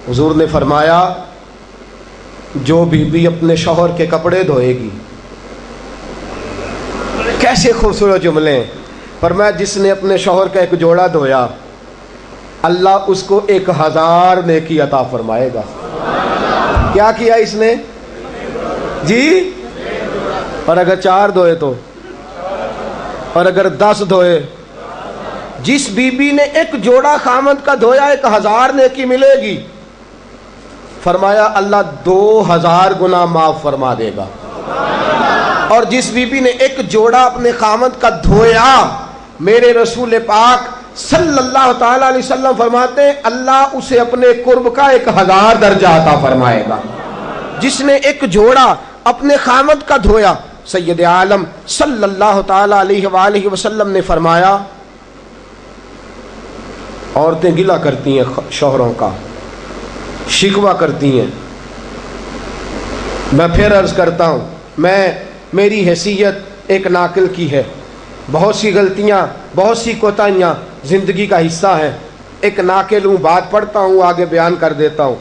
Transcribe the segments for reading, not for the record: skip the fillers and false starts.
हुजूर ने फरमाया जो बीबी अपने शौहर के कपड़े धोएगी, कैसे खूबसूरत जुमले हैं। फरमाया जिसने अपने शौहर का एक जोड़ा धोया अल्लाह उसको 1000 नेकी अता फरमाएगा। क्या किया इसने जी? और अगर 4 धोए तो, और अगर 10 धोए, जिस बीबी ने एक जोड़ा खामद का धोया 1000 नेकी मिलेगी। फरमाया अल्लाह 2000 गुना माफ फरमा देगा। और जिस बीबी ने एक जोड़ा अपने खामद का धोया, मेरे रसूल पाक सल्लल्लाहु ताला अलैहि वसल्लम फरमाते हैं अल्लाह उसे अपने कुर्ब का 1000 दर्जा अता फरमाएगा। जिसने एक जोड़ा अपने खामद का धोया, सैयद आलम सल्लल्लाहु ताला अलैहि वसल्लम ने फरमाया औरतें गिला करती हैं शौहरों का, शिकवा करती हैं। मैं फिर अर्ज करता हूँ, मेरी हैसियत एक नाकिल की है, बहुत सी गलतियाँ, बहुत सी कोताहियाँ ज़िंदगी का हिस्सा है। एक नाकिल हूँ, बात पढ़ता हूँ, आगे बयान कर देता हूँ।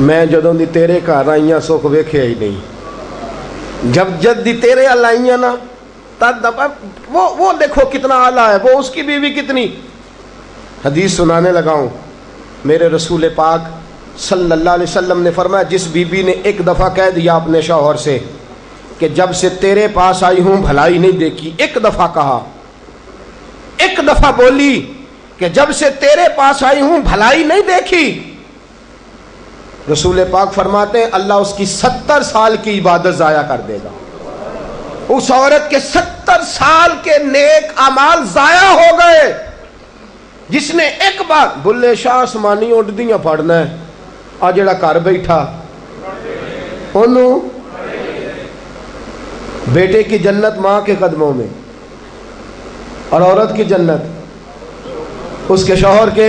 मैं जदों दी तेरे घर आईयां सुख वेखे ही नहीं, जब जद दी तेरे अल आईयां ना तब वो देखो कितना आला है, वो उसकी बीवी कितनी। हदीस सुनाने लगा हूँ, मेरे रसूल पाक सल्लल्लाहु अलैहि वसल्लम ने फरमाया जिस बीबी ने एक दफ़ा कह दिया अपने शौहर से कि जब से तेरे पास आई हूँ भलाई नहीं देखी, एक दफ़ा कहा, एक दफ़ा बोली कि जब से तेरे पास आई हूँ भलाई नहीं देखी, रसूल पाक फरमाते हैं अल्लाह उसकी 70 साल की इबादत ज़ाया कर देगा। उस औरत के 70 साल के नेक अमाल ज़ाया हो गए। जिसने एक बार बुल्ले शाह आसमानी उड़दियां पढ़ना है, आ जेड़ा घर बैठा ओनू बेटे की जन्नत माँ के कदमों में, और औरत की जन्नत उसके शौहर के।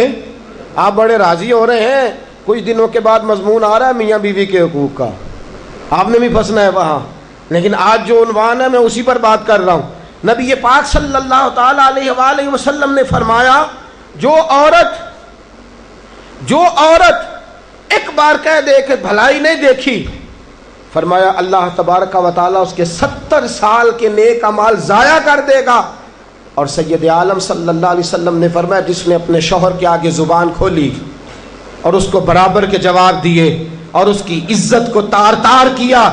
आप बड़े राजी हो रहे हैं, कुछ दिनों के बाद मजमून आ रहा है मियाँ बीवी के हुकूक का, आपने भी फंसना है वहाँ। लेकिन आज जो उन्वान है मैं उसी पर बात कर रहा हूँ। नबी पाक सल्लल्लाहु ताला अलैहि वसल्लम ने फरमाया जो औरत एक बार कह दे कि भलाई नहीं देखी, फरमाया अल्लाह तबारक व तआला उसके 70 साल के नेक अमाल ज़ाया कर देगा। और सैयद आलम सल्लल्लाहु अलैहि वसल्लम ने फरमाया जिसने अपने शौहर के आगे ज़ुबान खोली और उसको बराबर के जवाब दिए और उसकी इज्जत को तार तार किया,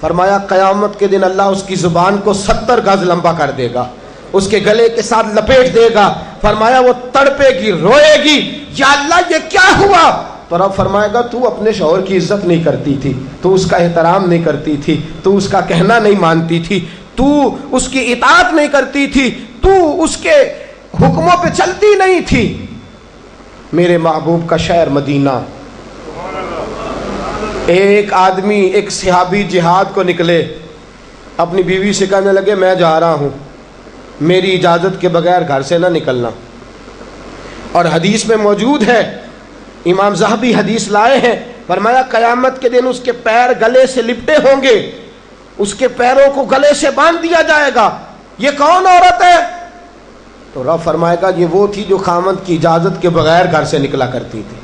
फरमाया क़यामत के दिन अल्लाह उसकी ज़ुबान को 70 गज लंबा कर देगा, उसके गले के साथ लपेट देगा। फरमाया वो तड़पेगी, रोएगी, या अल्लाह ये क्या हुआ? तो रब फरमाएगा तू अपने शौहर की इज्जत नहीं करती थी, तू उसका एहतराम नहीं करती थी, तू उसका कहना नहीं मानती थी, तू उसकी इताअत नहीं करती थी, तू उसके हुक्मों पे चलती नहीं थी। मेरे महबूब का शहर मदीना, एक आदमी, एक सहाबी जिहाद को निकले, अपनी बीवी से कहने लगे मैं जा रहा हूँ, मेरी इजाज़त के बगैर घर से ना निकलना। और हदीस में मौजूद है, इमाम ज़हबी हदीस लाए हैं, फरमाया क़यामत के दिन उसके पैर गले से लिपटे होंगे, उसके पैरों को गले से बांध दिया जाएगा। ये कौन औरत है? तो रब फरमाएगा ये वो थी जो खामद की इजाज़त के बगैर घर से निकला करती थी,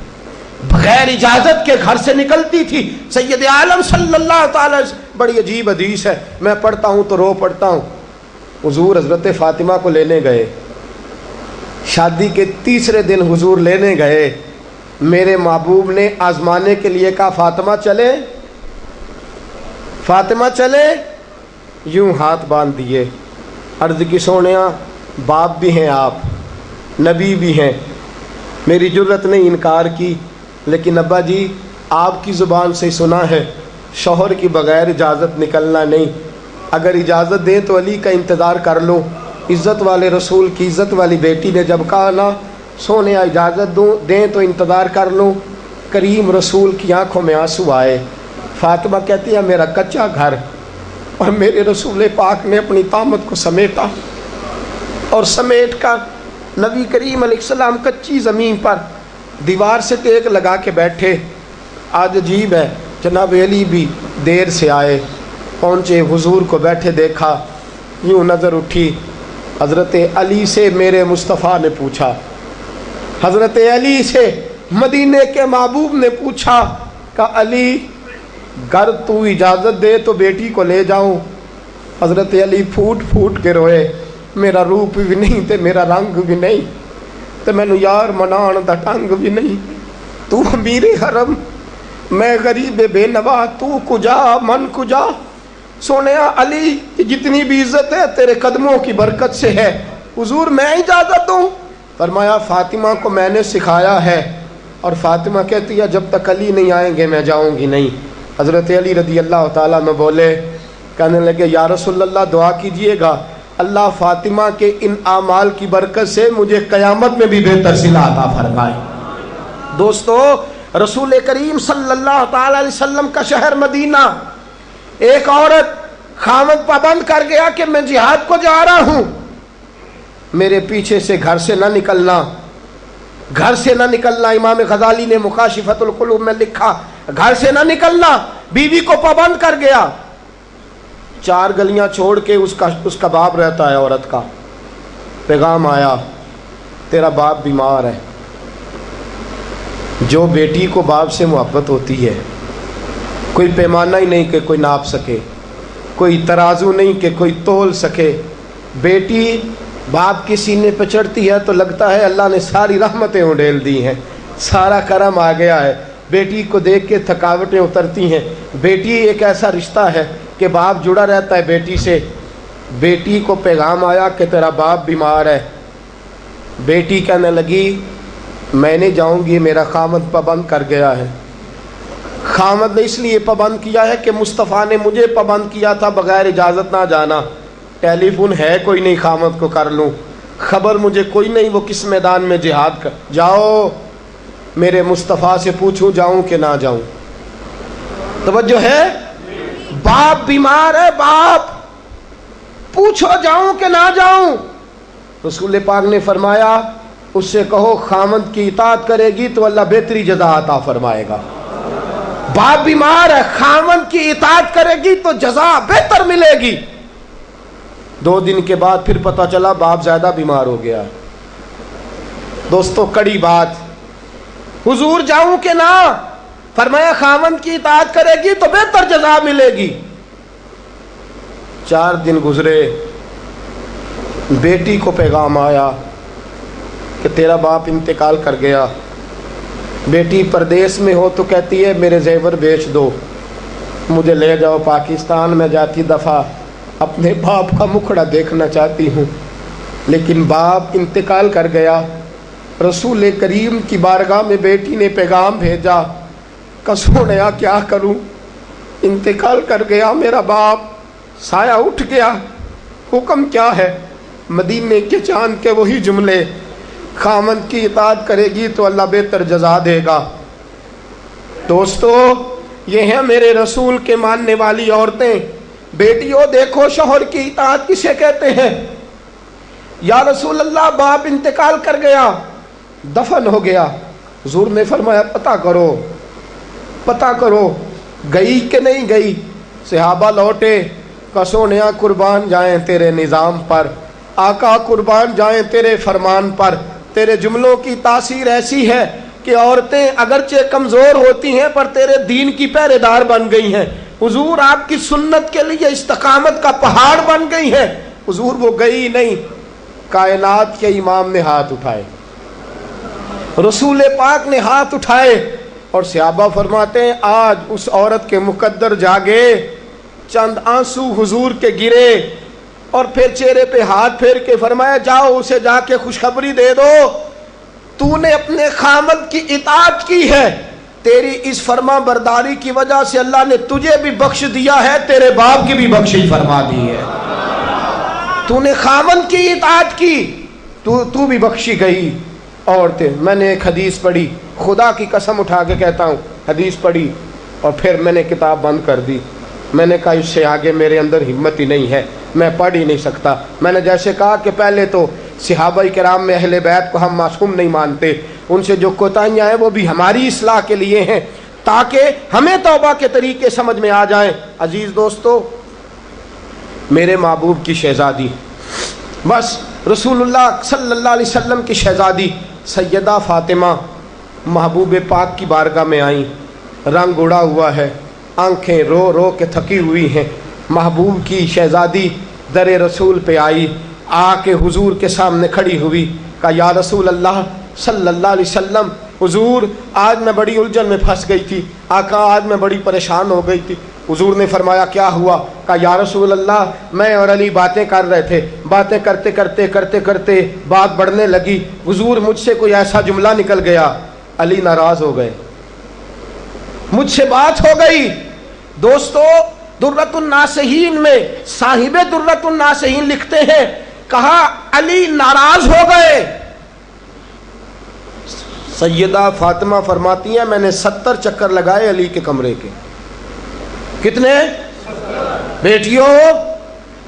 बगैर इजाज़त के घर से निकलती थी। सैयद आलम सल्लल्लाहु ताला, बड़ी अजीब हदीस है, मैं पढ़ता हूँ तो रो पढ़ता हूँ। हुजूर हज़रत फ़ातिमा को लेने गए, शादी के तीसरे दिन हुजूर लेने गए, मेरे महबूब ने आजमाने के लिए कहा फातिमा चले, फातिमा चले, यूं हाथ बांध दिए, अर्ज़ की सोनिया बाप भी हैं आप, नबी भी हैं, मेरी जुर्रत ने इनकार की, लेकिन अब्बा जी आपकी ज़ुबान से सुना है शौहर की बग़ैर इजाज़त निकलना नहीं, अगर इजाज़त दें तो अली का इंतज़ार कर लो। इज़्ज़त वाले रसूल की इज़्ज़त वाली बेटी ने जब कहा ना सोने इजाज़त दूँ दें तो इंतज़ार कर लो, करीम रसूल की आंखों में आंसू आए। फातिमा कहती है मेरा कच्चा घर, और मेरे रसूल पाक ने अपनी तामत को समेटा, और समेट कर नबी करीम अलैहिस्सलाम कच्ची ज़मीन पर दीवार से टेक लगा के बैठे। आज अजीब है, जनाब अली भी देर से आए, पहुँचे, हुजूर को बैठे देखा, यूँ नज़र उठी, हज़रत अली से मेरे मुस्तफ़ा ने पूछा, हज़रत अली से मदीने के महबूब ने पूछा कि अली घर तू इजाज़त दे तो बेटी को ले जाऊं। हज़रत अली फूट फूट के रोए, मेरा रूप भी नहीं ते मेरा रंग भी नहीं ते मैनू यार मनाण दा ढंग भी नहीं। तू अमीरे हरम, मैं गरीब बेनवा, तू कुजा मन कुजा। सोने अली जितनी भी इज्जत है तेरे कदमों की बरकत से है, हुजूर मैं इजाज़त दूँ? फरमाया फातिमा को मैंने सिखाया है। और फातिमा कहती है जब तक अली नहीं आएंगे मैं जाऊंगी नहीं। हज़रत अली रदी अल्लाह ताला में बोले, कहने लगे या रसूलल्लाह दुआ कीजिएगा अल्लाह फातिमा के इन आमाल की बरकत से मुझे क़यामत में भी बेहतर सिला अता फरमाए। दोस्तों, रसूल करीम सल्लल्लाहु ताला अलैहि वसल्लम का शहर मदीना, एक औरत खामद पाबंद कर गया कि मैं जिहाद को जा रहा हूं, मेरे पीछे से घर से ना निकलना, घर से ना निकलना। इमाम गजाली ने मुकाशिफतुल कुलूब में लिखा, घर से ना निकलना। बीवी को पाबंद कर गया। 4 गलियां छोड़ के उसका बाप रहता है औरत का। पैगाम आया तेरा बाप बीमार है। जो बेटी को बाप से मोहब्बत होती है, कोई पैमाना ही नहीं कि कोई नाप सके, कोई तराजू नहीं कि कोई तोल सके। बेटी बाप के सीने पर चढ़ती है तो लगता है अल्लाह ने सारी रहमतें उड़ेल दी हैं, सारा करम आ गया है। बेटी को देख के थकावटें उतरती हैं। बेटी एक ऐसा रिश्ता है कि बाप जुड़ा रहता है बेटी से। बेटी को पैगाम आया कि तेरा बाप बीमार है। बेटी कहने लगी मैं नहीं जाऊंगी, मेरा खामद पाबंद कर गया है। खामद ने इसलिए पाबंद किया है कि मुस्तफ़ा ने मुझे पाबंद किया था बगैर इजाज़त ना जाना। टेलीफोन है कोई नहीं खामद को कर लूँ, खबर मुझे कोई नहीं वो किस मैदान में जिहाद कर। जाओ मेरे मुस्तफ़ा से पूछूं जाऊं कि ना जाऊं। तवज्जो है, बाप बीमार है, बाप पूछो जाऊं कि ना जाऊं। रसूल पाक ने फरमाया उससे कहो खामद की इताअत करेगी तो अल्लाह बेहतरी जज़ा अता फरमाएगा। बाप बीमार है, खामद की इताअत करेगी तो जज़ा बेहतर मिलेगी। 2 दिन के बाद फिर पता चला बाप ज्यादा बीमार हो गया। दोस्तों कड़ी बात, हुजूर जाऊं कि ना? फरमाया खामद की इताअत करेगी तो बेहतर जज़ा मिलेगी। 4 दिन गुजरे, बेटी को पैगाम आया कि तेरा बाप इंतकाल कर गया। बेटी परदेश में हो तो कहती है मेरे जेवर बेच दो, मुझे ले जाओ पाकिस्तान में, जाती दफ़ा अपने बाप का मुखड़ा देखना चाहती हूँ। लेकिन बाप इंतकाल कर गया। रसूल करीम की बारगाह में बेटी ने पैगाम भेजा कि सोनिया क्या करूँ, इंतकाल कर गया मेरा बाप, साया उठ गया, हुक्म क्या है? मदीने के चांद के वही जुमले, खामद की इताअत करेगी तो अल्लाह बेहतर जज़ा देगा। दोस्तों ये हैं मेरे रसूल के मानने वाली औरतें। बेटियों देखो शौहर की इताअत किसे कहते हैं। या रसूल अल्लाह बाप इंतकाल कर गया, दफन हो गया। हुजूर ने फरमाया पता करो, पता करो गई कि नहीं गई। सहाबा लौटे, कसोनिया कुर्बान जाएं तेरे निज़ाम पर, आका कुर्बान जाएं तेरे फरमान पर। तेरे जुमलों की तासीर ऐसी है कि औरतें अगरचे कमज़ोर होती हैं पर तेरे दीन की पहरेदार बन गई हैं। हुजूर आपकी सुन्नत के लिए इस्तकामत का पहाड़ बन गई है। हुजूर वो गई नहीं, कायनात के इमाम ने हाथ उठाए, रसूल पाक ने हाथ उठाए। और सहाबा फरमाते हैं आज उस औरत के मुकद्दर जागे, चंद आंसू हुजूर के गिरे और फिर चेहरे पे हाथ फेर के फरमाया जाओ उसे जाके खुशखबरी दे दो, तूने अपने खामद की इताअत की है, तेरी इस फरमा बरदारी की वजह से अल्लाह ने तुझे भी बख्श दिया है, तेरे बाप की भी बख्शिश फरमा दी है। तूने खामद की इताअत की, तू भी बख्शी गई। औरतें, मैंने एक हदीस पढ़ी, खुदा की कसम उठा के कहता हूँ, हदीस पढ़ी और फिर मैंने किताब बंद कर दी। मैंने कहा इससे आगे मेरे अंदर हिम्मत ही नहीं है, मैं पढ़ ही नहीं सकता। मैंने जैसे कहा कि पहले तो सहाबाए किराम में अहले बैत को हम मासूम नहीं मानते, उनसे जो कोताहियाँ हैं वो भी हमारी इस्लाह के लिए हैं ताकि हमें तौबा के तरीके समझ में आ जाएं। अजीज़ दोस्तों, मेरे महबूब की शहज़ादी, बस रसूलुल्लाह सल्लल्लाहु अलैहि वसल्लम की शहज़ादी सैयदा फ़ातिमा महबूब पाक की बारगाह में आई, रंग उड़ा हुआ है, आंखें रो रो के थकी हुई हैं। महबूब की शहजादी दर रसूल पे आई, आके हुजूर के सामने खड़ी हुई, कहा या रसूल अल्लाह सल्लल्लाहु अलैहि वसल्लम, हुजूर आज मैं बड़ी उलझन में फंस गई थी, आका आज मैं बड़ी परेशान हो गई थी। हुजूर ने फरमाया क्या हुआ? कहा या रसूल अल्लाह, मैं और अली बातें कर रहे थे, बातें करते करते करते करते बात बढ़ने लगी, हुजूर मुझसे कोई ऐसा जुमला निकल गया, अली नाराज हो गए, मुझसे बात हो गई। दोस्तों, दुर्रतुन नासिहीन में साहिबे दुर्रतुन नासिहीन लिखते हैं, कहा अली नाराज हो गए। सैयदा फातिमा फरमाती हैं मैंने 70 चक्कर लगाए अली के कमरे के। कितने? बेटियों,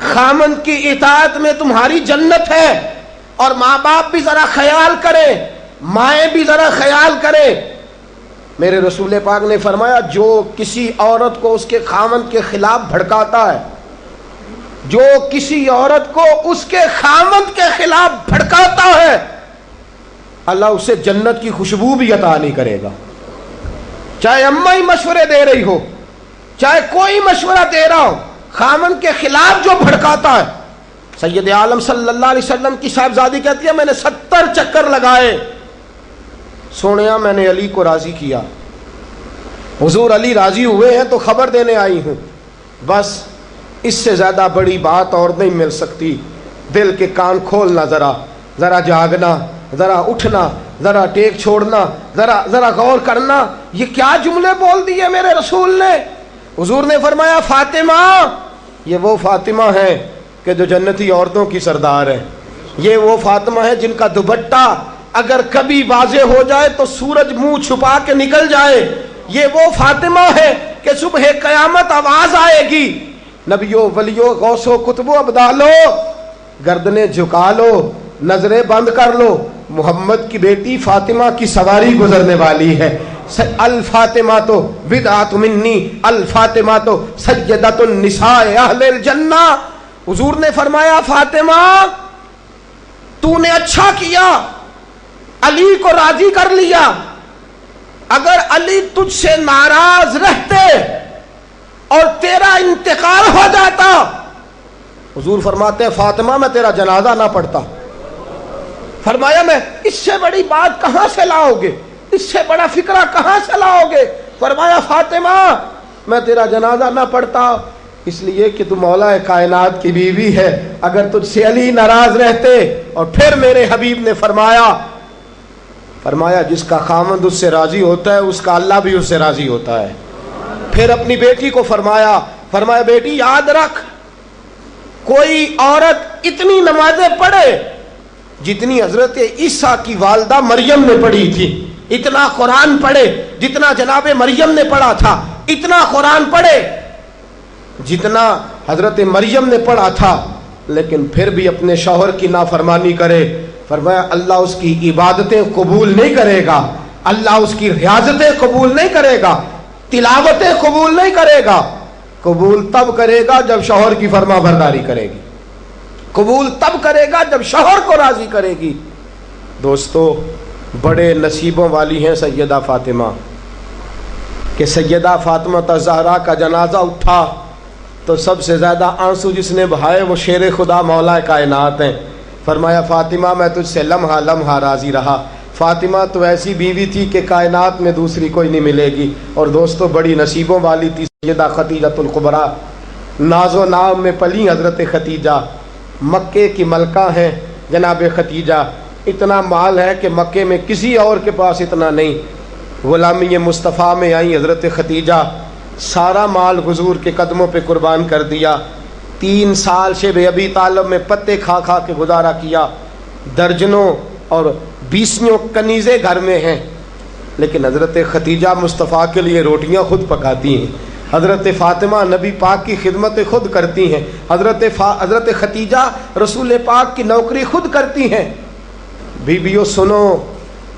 खामन की इताअत में तुम्हारी जन्नत है। और माँ बाप भी जरा ख्याल करें, माएँ भी जरा ख्याल करें। मेरे रसूल पाक ने फरमाया जो किसी औरत को उसके खामन के खिलाफ भड़काता है, जो किसी औरत को उसके खामन के खिलाफ भड़काता है, अल्लाह उसे जन्नत की खुशबू भी अता नहीं करेगा। चाहे अम्मा ही मशवरे दे रही हो, चाहे कोई मशवरा दे रहा हो, खामन के खिलाफ जो भड़काता है। सैयद आलम सल्लल्लाहु अलैहि वसल्लम की साहबजादी कहती है मैंने 70 चक्कर लगाए, सोनिया मैंने अली को राजी किया। हुजूर अली राजी हुए हैं तो खबर देने आई हूं, बस इससे ज्यादा बड़ी बात और नहीं मिल सकती। दिल के कान खोलना, जरा जरा जागना, जरा उठना, जरा टेक छोड़ना, जरा जरा गौर करना। ये क्या जुमले बोल दिए मेरे रसूल ने? हुजूर ने फरमाया फातिमा, ये वो फातिमा है कि जो जन्नती औरतों की सरदार है। ये वो फातिमा है जिनका दुपट्टा अगर कभी वाज़े हो जाए तो सूरज मुंह छुपा के निकल जाए। ये वो फातिमा है कि सुबह कयामत आवाज आएगी, नबियों वलियों गौसो कुतुबो अब्दालो, गर्दने झुका लो, नजरें बंद कर लो, मोहम्मद की बेटी फातिमा की सवारी गुजरने वाली है। अल फातिमा तो बिदअतु मिन्नी, अल फातिमा तो सय्यदतुन निसाए अहलिल जन्ना। हुजूर ने फरमाया फातिमा तूने अच्छा किया, अली को राजी कर लिया। अगर अली तुझसे नाराज रहते और तेरा इंतकाल हो जाता, हुजूर फरमाते हैं फातिमा मैं तेरा जनाजा ना पढ़ता। फरमाया मैं इससे बड़ी बात कहां से लाओगे, इससे बड़ा फिक्रा कहां से लाओगे? फरमाया फातिमा मैं तेरा जनाजा ना पढ़ता इसलिए कि तू मौला कायनात की बीवी है। अगर तुझसे अली नाराज रहते, और फिर मेरे हबीब ने फरमाया जिसका खामद उससे राजी होता है उसका अल्लाह भी उससे राजी होता है। फिर अपनी बेटी को फरमाया बेटी याद रख, कोई औरत इतनी नमाजें पढ़े जितनी हजरत ईसा की वालदा मरियम ने पढ़ी थी, इतना कुरान पढ़े जितना जनाबे मरियम ने पढ़ा था, इतना कुरान पढ़े जितना हजरत मरियम ने पढ़ा था, लेकिन फिर भी अपने शौहर की नाफरमानी करे, फरमाया अल्लाह उसकी इबादतें कबूल नहीं करेगा, अल्लाह उसकी रियाजतें कबूल नहीं करेगा, तिलावतें कबूल नहीं करेगा। कबूल तब करेगा जब शौहर की फरमा बरदारी करेगी, कबूल तब करेगा जब शौहर को राजी करेगी। दोस्तों, बड़े नसीबों वाली हैं सैयदा फातिमा कि सैयदा फातिमा ज़हरा का जनाजा उठा तो सबसे ज़्यादा आंसू जिसने बहाए वो शेर खुदा मौला कायनात हैं। फरमाया फातिमा मैं तुझसे लम्हा लम्हा राजी रहा। फातिमा तो ऐसी बीवी थी कि कायनात में दूसरी कोई नहीं मिलेगी। और दोस्तों, बड़ी नसीबों वाली थी सैयदा खतीजतुल कुबरा, नाजो नाम में पली हजरत खतीजा, मक्के की मलका हैं जनाब खतीजा। इतना माल है कि मक्के में किसी और के पास इतना नहीं। गुलामी मुस्तफ़ा में आई हजरत खतीजा, सारा माल हुजूर के कदमों पे कुर्बान कर दिया। 3 साल शेब अबी तालिब में पत्ते खा खा के गुजारा किया। दर्जनों और 20 कनीज़े घर में हैं, लेकिन हजरत खतीजा मुस्तफ़ा के लिए रोटियां खुद पकाती हैं। हजरत फ़ातिमा नबी पाक की खिदमत खुद करती हैं। हजरत खतीजा रसूल पाक की नौकरी खुद करती हैं। बीबियों सुनो,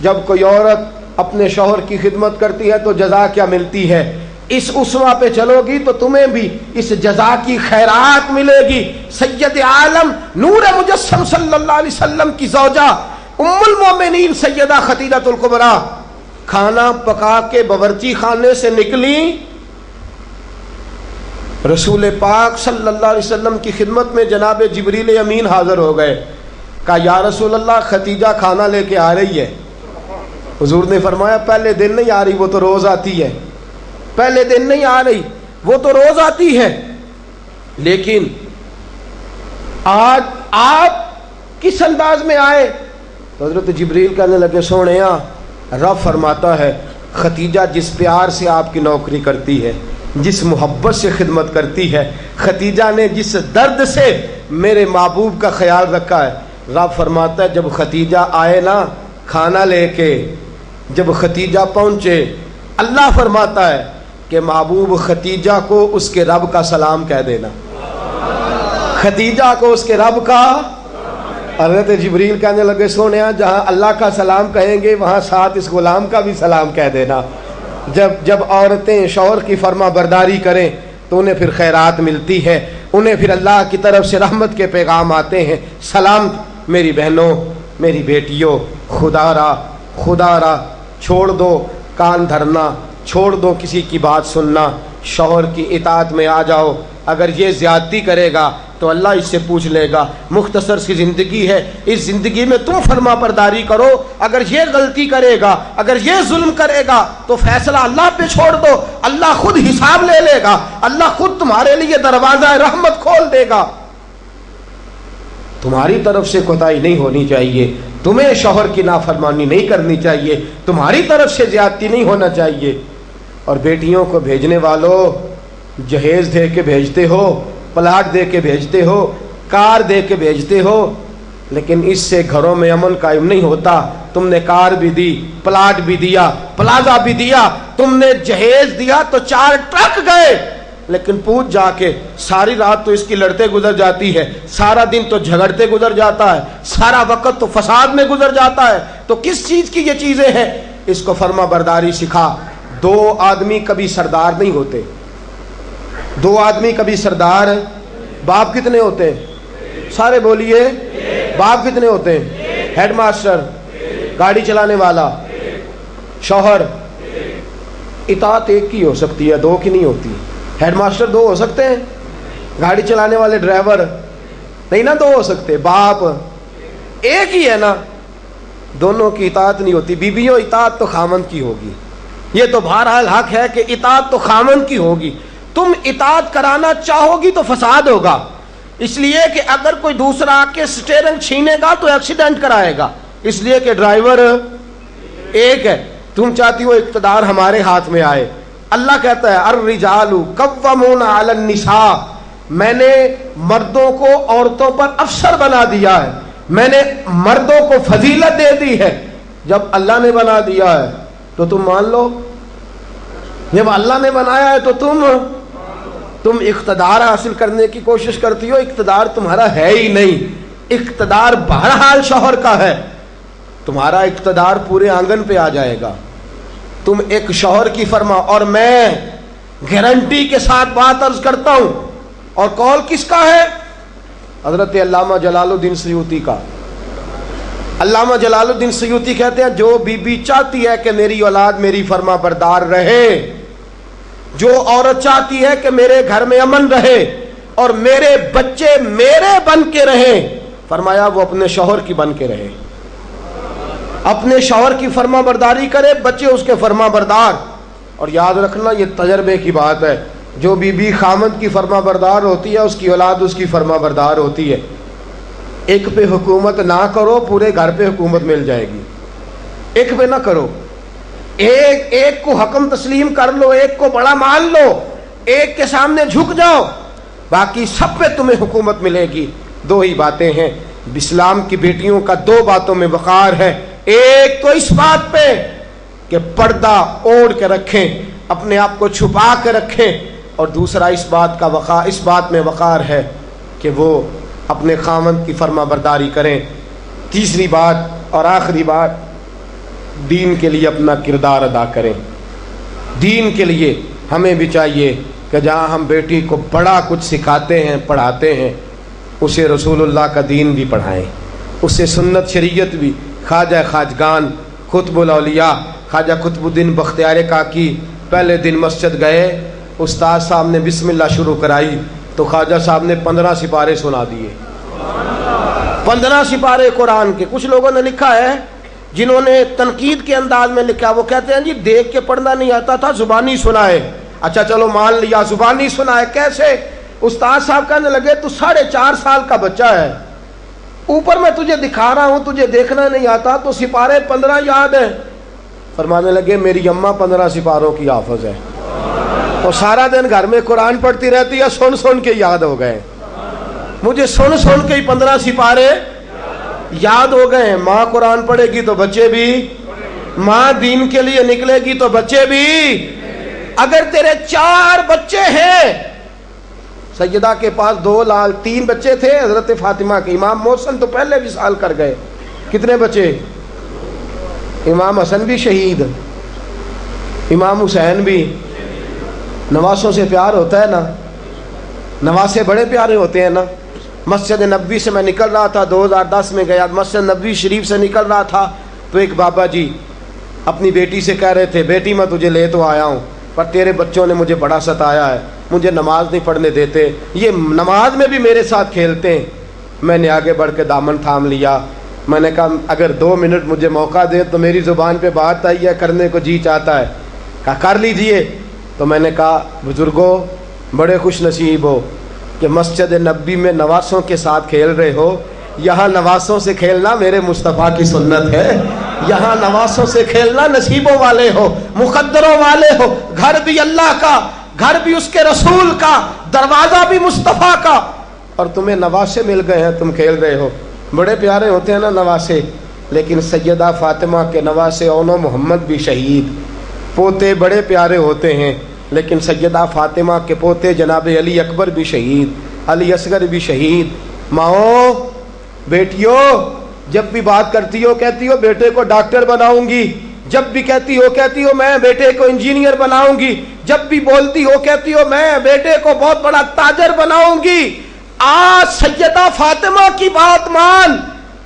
जब कोई औरत अपने शौहर की खिदमत करती है तो जज़ा क्या मिलती है। इस उसवा पे चलोगी तो तुम्हें भी इस जज़ा की खैरात मिलेगी। सैयद आलम नूर मुजस्सम सल्लल्लाहु अलैहि वसल्लम की ज़ौजा उम्मुल मोमिनीन सैयदा खतीजतुल कुबरा کھانا پکا کے باورچی خانے سے نکلی، رسول پاک صلی اللہ علیہ وسلم کی خدمت میں جناب جبریل امین حاضر ہو گئے. کہا یا رسول اللہ ختیجہ کھانا لے کے آ رہی ہے. حضور نے فرمایا پہلے دن نہیں آ رہی، وہ تو روز آتی ہے. پہلے دن نہیں آ رہی، وہ تو روز آتی ہے، لیکن آج آپ کس انداز میں آئے؟ تو حضرت جبریل کہنے لگے سونےاں رب فرماتا ہے ختیجہ جس پیار سے آپ کی نوکری کرتی ہے، جس محبت سے خدمت کرتی ہے، ختیجہ نے جس درد سے میرے محبوب کا خیال رکھا ہے، رب فرماتا ہے جب ختیجہ آئے نا کھانا لے کے، جب ختیجہ پہنچے، اللہ فرماتا ہے کہ محبوب ختیجہ کو اس کے رب کا سلام کہہ دینا. ختیجہ کو اس کے رب کا. حضرت جبریل کہنے لگے سونےاں جہاں اللہ کا سلام کہیں گے وہاں ساتھ اس غلام کا بھی سلام کہہ دینا. جب عورتیں شوہر کی فرما برداری کریں تو انہیں پھر خیرات ملتی ہے، انہیں پھر اللہ کی طرف سے رحمت کے پیغام آتے ہیں. سلام میری بہنوں، میری بیٹیوں، خدا را چھوڑ دو کان دھرنا، چھوڑ دو کسی کی بات سننا، شوہر کی اطاعت میں آ جاؤ. اگر یہ زیادتی کرے گا تو اللہ اس سے پوچھ لے گا. مختصر سی زندگی ہے، اس زندگی میں تم فرما برداری کرو. اگر یہ غلطی کرے گا، اگر یہ ظلم کرے گا تو فیصلہ اللہ پہ چھوڑ دو، اللہ خود حساب لے لے گا، اللہ خود تمہارے لیے دروازہ رحمت کھول دے گا. تمہاری طرف سے کوتاہی نہیں ہونی چاہیے، تمہیں شوہر کی نافرمانی نہیں کرنی چاہیے، تمہاری طرف سے زیادتی نہیں ہونا چاہیے. اور بیٹیوں کو بھیجنے والوں جہیز دے کے بھیجتے ہو، پلاٹ دے کے بھیجتے ہو، کار دے کے بھیجتے ہو، لیکن اس سے گھروں میں امن قائم نہیں ہوتا. تم نے کار بھی دی، پلاٹ بھی دیا، پلازا بھی دیا، تم نے جہیز دیا تو 4 ٹرک گئے، لیکن پوچھ جا کے ساری رات تو اس کی لڑتے گزر جاتی ہے، سارا دن تو جھگڑتے گزر جاتا ہے، سارا وقت تو فساد میں گزر جاتا ہے. تو کس چیز کی یہ چیزیں ہیں؟ اس کو فرما برداری سکھا. 2 آدمی کبھی سردار نہیں ہوتے، 2 آدمی کبھی سردار. باپ کتنے ہوتے ہیں؟ سارے بولیے. باپ کتنے ہوتے ہیں؟ ہیڈ ماسٹر، گاڑی چلانے والا، شوہر. اطاعت ایک کی ہو سکتی ہے، 2 کی نہیں ہوتی. ہیڈ ماسٹر 2 ہو سکتے ہیں، گاڑی چلانے والے ڈرائیور نہیں نا 2 ہو سکتے. باپ ایک ہی ہے نا، دونوں کی اطاعت نہیں ہوتی. بیویوں اطاعت تو خامند کی ہوگی، یہ تو بہرحال حق ہے کہ اطاعت تو خامند کی ہوگی. تم اطاعت کرانا چاہو گی تو فساد ہوگا، اس لیے کہ اگر کوئی دوسرا آ کے سٹیئرنگ چھینے گا تو ایکسیڈنٹ کرائے گا، اس لیے کہ ڈرائیور ایک ہے. تم چاہتی ہو اقتدار ہمارے ہاتھ میں آئے. اللہ کہتا ہے الرجال قوامون علی النساء، میں نے مردوں کو عورتوں پر افسر بنا دیا ہے، میں نے مردوں کو فضیلت دے دی ہے. جب اللہ نے بنا دیا ہے تو تم مان لو، جب اللہ نے بنایا ہے تو تم اقتدار حاصل کرنے کی کوشش کرتی ہو. اقتدار تمہارا ہے ہی نہیں، اقتدار بہرحال شوہر کا ہے. تمہارا اقتدار پورے آنگن پہ آ جائے گا. تم ایک شوہر کی فرما. اور میں گارنٹی کے ساتھ بات عرض کرتا ہوں، اور قول کس کا ہے؟ حضرت علامہ جلال الدین سیوطی کا. علامہ جلال الدین سیوطی کہتے ہیں جو بی چاہتی ہے کہ میری اولاد میری فرما بردار رہے، جو عورت چاہتی ہے کہ میرے گھر میں امن رہے اور میرے بچے میرے بن کے رہیں، فرمایا وہ اپنے شوہر کی بن کے رہے، اپنے شوہر کی فرما برداری کرے، بچے اس کے فرما بردار. اور یاد رکھنا یہ تجربے کی بات ہے، جو بی خامند کی فرما بردار ہوتی ہے اس کی اولاد اس کی فرما بردار ہوتی ہے. ایک پہ حکومت نہ کرو، پورے گھر پہ حکومت مل جائے گی. ایک پہ نہ کرو، ایک کو حکم تسلیم کر لو، ایک کو بڑا مان لو، ایک کے سامنے جھک جاؤ، باقی سب پہ تمہیں حکومت ملے گی. 2 ہی باتیں ہیں اسلام کی بیٹیوں کا، 2 باتوں میں وقار ہے. ایک تو اس بات پہ کہ پردہ اوڑھ کے رکھیں، اپنے آپ کو چھپا کے رکھیں، اور دوسرا اس بات میں وقار ہے کہ وہ اپنے خامند کی فرما برداری کریں. تیسری بات اور آخری بات، دین کے لیے اپنا کردار ادا کریں. دین کے لیے ہمیں بھی چاہیے کہ جہاں ہم بیٹی کو بڑا کچھ سکھاتے ہیں پڑھاتے ہیں، اسے رسول اللہ کا دین بھی پڑھائیں، اسے سنت شریعت بھی، خواجہ خواجگان، قطب الاولیاء، ख्वाजा कुतुबुद्दीन बख्तियार काकी पहले दिन मस्जिद गए, उस्ताद साहब ने बिस्मिल्लाह शुरू कराई तो ख्वाजा साहब ने 15 सिपारे सुना दिए। 15 सिपारे कुरान के। कुछ लोगों ने लिखा है, जिन्होंने तनकीद के अंदाज में लिखा, वो कहते हैं जी देख के पढ़ना नहीं आता था, जुबानी सुनाए। अच्छा चलो मान लिया जुबानी सुनाए। कैसे? उस्ताद साहब कहने लगे तू 4.5 साल का बच्चा है, ऊपर मैं तुझे दिखा रहा हूं, तुझे देखना नहीं आता, तो सिपारे 15 याद है। फरमाने लगे मेरी अम्मा 15 सिपारों की हाफिज है, तो सारा दिन घर में कुरान पढ़ती रहती है, सुन सुन के याद हो गए। मुझे सुन सुन के ही 15 सिपारे याद हो गए। माँ कुरान पढ़ेगी तो बच्चे भी, माँ दीन के लिए निकलेगी तो बच्चे भी। अगर तेरे 4 बच्चे हैं, सैयदा के पास 2 लाल 3 बच्चे थे हजरत फातिमा के, इमाम मोहसिन तो पहले विसाल कर गए, कितने बचे? इमाम हसन भी शहीद, इमाम हुसैन भी। नवासों से प्यार होता है ना, नवासे बड़े प्यारे होते हैं ना। मस्जिद नबवी से मैं निकल रहा था, 2010 में गया, मस्जिद नबवी शरीफ से निकल रहा था तो एक बाबा जी अपनी बेटी से कह रहे थे, बेटी मैं तुझे ले तो आया हूँ पर तेरे बच्चों ने मुझे बड़ा सताया है, मुझे नमाज नहीं पढ़ने देते, ये नमाज में भी मेरे साथ खेलते हैं। मैंने आगे बढ़ के दामन थाम लिया, मैंने कहा अगर 2 मिनट मुझे मौका दे तो मेरी ज़ुबान पे बात आई है, करने को जी चाहता है, कहा कर लीजिए। तो मैंने कहा बुजुर्गों बड़े खुश नसीब हो कि मस्जिद नबी में नवासों के साथ खेल रहे हो। यहाँ नवासों से खेलना मेरे मुस्तफ़ा की सुन्नत है, यहाँ नवासों से खेलना नसीबों वाले हो, मुकद्दरों वाले हो। घर भी अल्लाह का, घर भी उसके रसूल का, दरवाज़ा भी मुस्तफ़ा का, और तुम्हें नवासे मिल गए हैं, तुम खेल रहे हो। बड़े प्यारे होते हैं ना नवासे। लेकिन सैयदा फातिमा के नवासे औनो मोहम्मद भी शहीद, पोते बड़े प्यारे होते हैं, लेकिन सैयदा फातिमा के पोते जनाब अली अकबर भी शहीद, अली असगर भी शहीद। माओ बेटियों, जब भी बात करती हो कहती हो बेटे को डॉक्टर बनाऊंगी, जब भी कहती हो मैं बेटे को इंजीनियर बनाऊंगी, जब भी बोलती हो कहती हो मैं बेटे को बहुत बड़ा ताजर बनाऊंगी। आज सैयदा फातिमा की बात मान,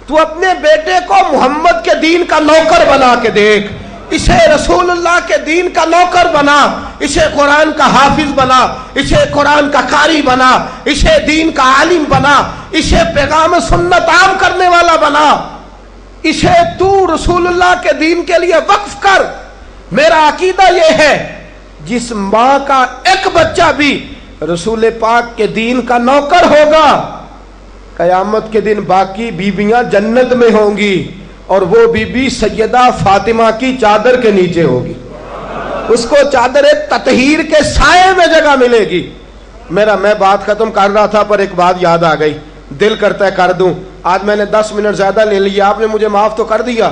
तू अपने बेटे को मोहम्मद के दीन का नौकर बना के देख, इसे रसूलुल्लाह के दीन का नौकर बना, इसे कुरान का हाफिज बना, इसे कुरान का कारी बना, इसे दीन का आलिम बना, इसे पैगाम सुन्नत आम करने वाला बना, इसे तू रसूलुल्लाह के दीन के लिए वक्फ कर। मेरा अकीदा यह है, जिस माँ का एक बच्चा भी रसूल पाक के दीन का नौकर होगा, कयामत के दिन बाकी बीबियां जन्नत में होंगी और वो बीबी सैयदा फातिमा की चादर के नीचे होगी, उसको चादर ततहीर के साए में जगह मिलेगी। मैं बात खत्म कर रहा था पर एक बात याद आ गई, दिल करता है कर दूं। आज मैंने 10 मिनट ज्यादा ले लिया, आपने मुझे माफ तो कर दिया,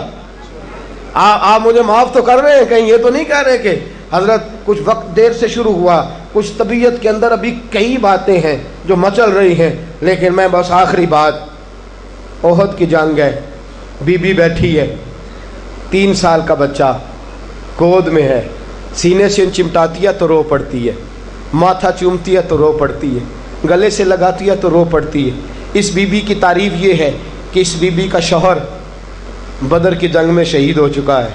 आप मुझे माफ तो कर रहे हैं, कहीं ये तो नहीं कह रहे कि हजरत कुछ वक्त देर से शुरू हुआ, कुछ तबीयत के अंदर अभी कई बातें हैं जो मचल रही हैं। लेकिन मैं बस आखिरी बात, ओहद की जंग है, बीबी बैठी है, 3 साल का बच्चा गोद में है, सीने से चिमटाती है तो रो पड़ती है, माथा चूमती है तो रो पड़ती है, गले से लगाती है तो रो पड़ती है। इस बीबी की तारीफ ये है कि इस बीबी का शौहर बदर की जंग में शहीद हो चुका है,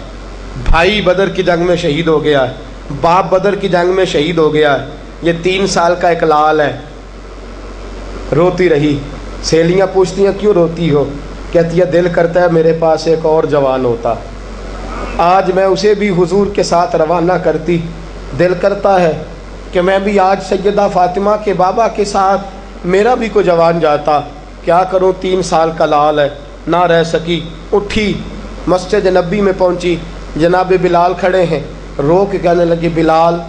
भाई बदर की जंग में शहीद हो गया है, बाप बदर की जंग में शहीद हो गया है। ये 3 साल का एक लाल है, रोती रही। सहेलियाँ पूछती हैं क्यों रोती हो, कहती है दिल करता है मेरे पास एक और जवान होता, आज मैं उसे भी हुजूर के साथ रवाना करती। दिल करता है कि मैं भी आज सैयदा फातिमा के बाबा के साथ मेरा भी कोई जवान जाता। क्या करूं, 3 साल का लाल है, ना रह सकी, उठी मस्जिद नबी में पहुंची, जनाब बिलाल खड़े हैं, रो के कहने लगी बिलाल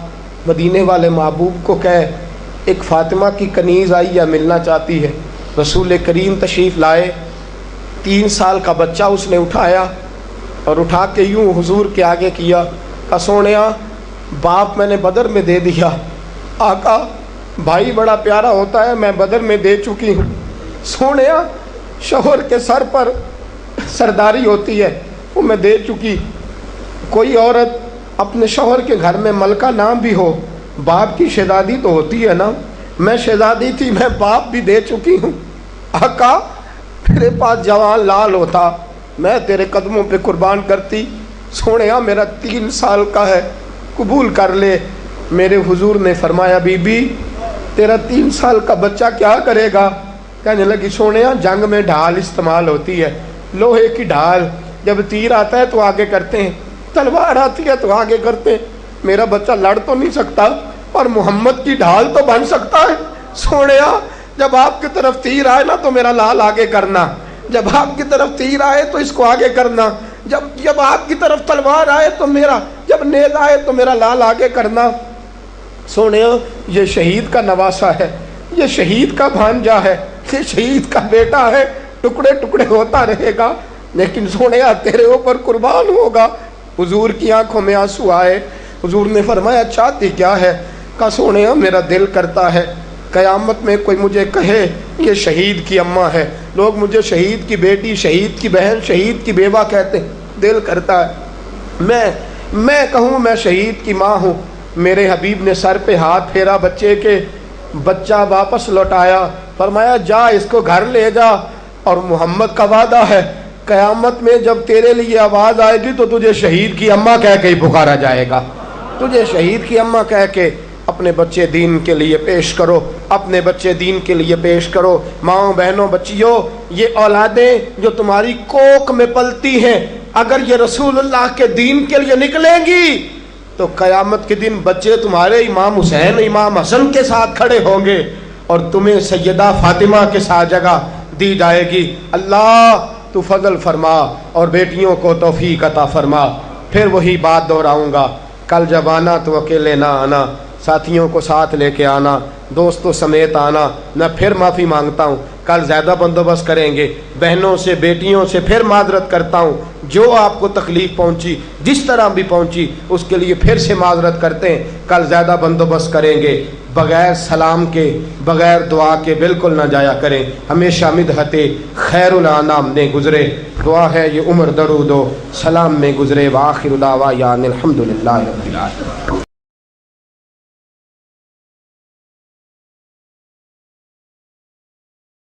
मदीने वाले महबूब को कह एक फातिमा की कनीज़ आई है, मिलना चाहती है। रसूल करीम तशरीफ़ लाए, 3 साल का बच्चा उसने उठाया और उठा के यूँ हुजूर के आगे किया, कहा सोनिया बाप मैंने बदर में दे दिया, आका भाई बड़ा प्यारा होता है, मैं बदर में दे चुकी हूँ। सोनिया शौहर के सर पर सरदारी होती है, वो मैं दे चुकी। कोई औरत अपने शौहर के घर में मलका नाम भी हो, बाप की शहजादी तो होती है ना, मैं शहजादी थी, मैं बाप भी दे चुकी हूँ। आका मेरे पास जवान लाल होता, मैं तेरे कदमों पे कुर्बान करती, سونے میرا 3 سال کا ہے قبول کر لے۔ میرے حضور نے فرمایا بی بی تیرا 3 سال کا بچہ کیا کرے گا؟ کہنے لگی سونے جنگ میں ڈھال استعمال ہوتی ہے، لوہے کی ڈھال، جب تیر آتا ہے تو آگے کرتے ہیں، تلوار آتی ہے تو آگے کرتے ہیں، میرا بچہ لڑ تو نہیں سکتا اور محمد کی ڈھال تو بن سکتا ہے۔ سونے جب آپ کی طرف تیر آئے نا تو میرا لال آگے کرنا، جب آپ کی طرف تیر آئے تو اس کو آگے کرنا، جب آپ کی طرف تلوار آئے تو میرا، جب نیز آئے تو میرا لال آگے کرنا۔ سونے یہ شہید کا نواسا ہے، یہ شہید کا بھانجا ہے، یہ شہید کا بیٹا ہے، ٹکڑے ٹکڑے ہوتا رہے گا لیکن سونے تیرے اوپر قربان ہوگا۔ حضور کی آنکھوں میں آنسو آئے۔ حضور نے فرمایا چاہتی کیا ہے؟ کہا سونے میرا دل کرتا ہے قیامت میں کوئی مجھے کہے یہ شہید کی اماں ہے، لوگ مجھے شہید کی بیٹی، شہید کی بہن، شہید کی بیوہ کہتے ہیں، دل کرتا ہے میں کہوں میں شہید کی ماں ہوں۔ میرے حبیب نے سر پہ ہاتھ پھیرا بچے کے، بچہ واپس لوٹایا، فرمایا جا اس کو گھر لے جا، اور محمد کا وعدہ ہے قیامت میں جب تیرے لیے آواز آئے گی تو تجھے شہید کی اماں کہہ کے ہی پکارا جائے گا، تجھے شہید کی اماں کہہ کے۔ اپنے بچے دین کے لیے پیش کرو، اپنے بچے دین کے لیے پیش کرو۔ ماؤں بہنوں بچیوں، یہ اولادیں جو تمہاری کوکھ میں پلتی ہیں اگر یہ رسول اللہ کے دین کے لیے نکلیں گی تو قیامت کے دن بچے تمہارے امام حسین امام حسن کے ساتھ کھڑے ہوں گے اور تمہیں سیدہ فاطمہ کے ساتھ جگہ دی جائے گی۔ اللہ تو فضل فرما اور بیٹیوں کو توفیق عطا فرما۔ پھر وہی بات دہراؤں گا، کل جب آنا تو اکیلے نہ آنا، ساتھیوں کو ساتھ لے کے آنا، دوستوں سمیت آنا۔ میں پھر معافی مانگتا ہوں، کل زیادہ بندوبست کریں گے، بہنوں سے بیٹیوں سے پھر معذرت کرتا ہوں، جو آپ کو تکلیف پہنچی جس طرح بھی پہنچی اس کے لیے پھر سے معذرت کرتے ہیں، کل زیادہ بندوبست کریں گے۔ بغیر سلام کے بغیر دعا کے بالکل نہ جایا کریں، ہمیشہ مدحت خیر الانام نے گزرے، دعا ہے یہ عمر درود و سلام میں گزرے۔ وآخر دعوانا الحمدللہ رب العالمین۔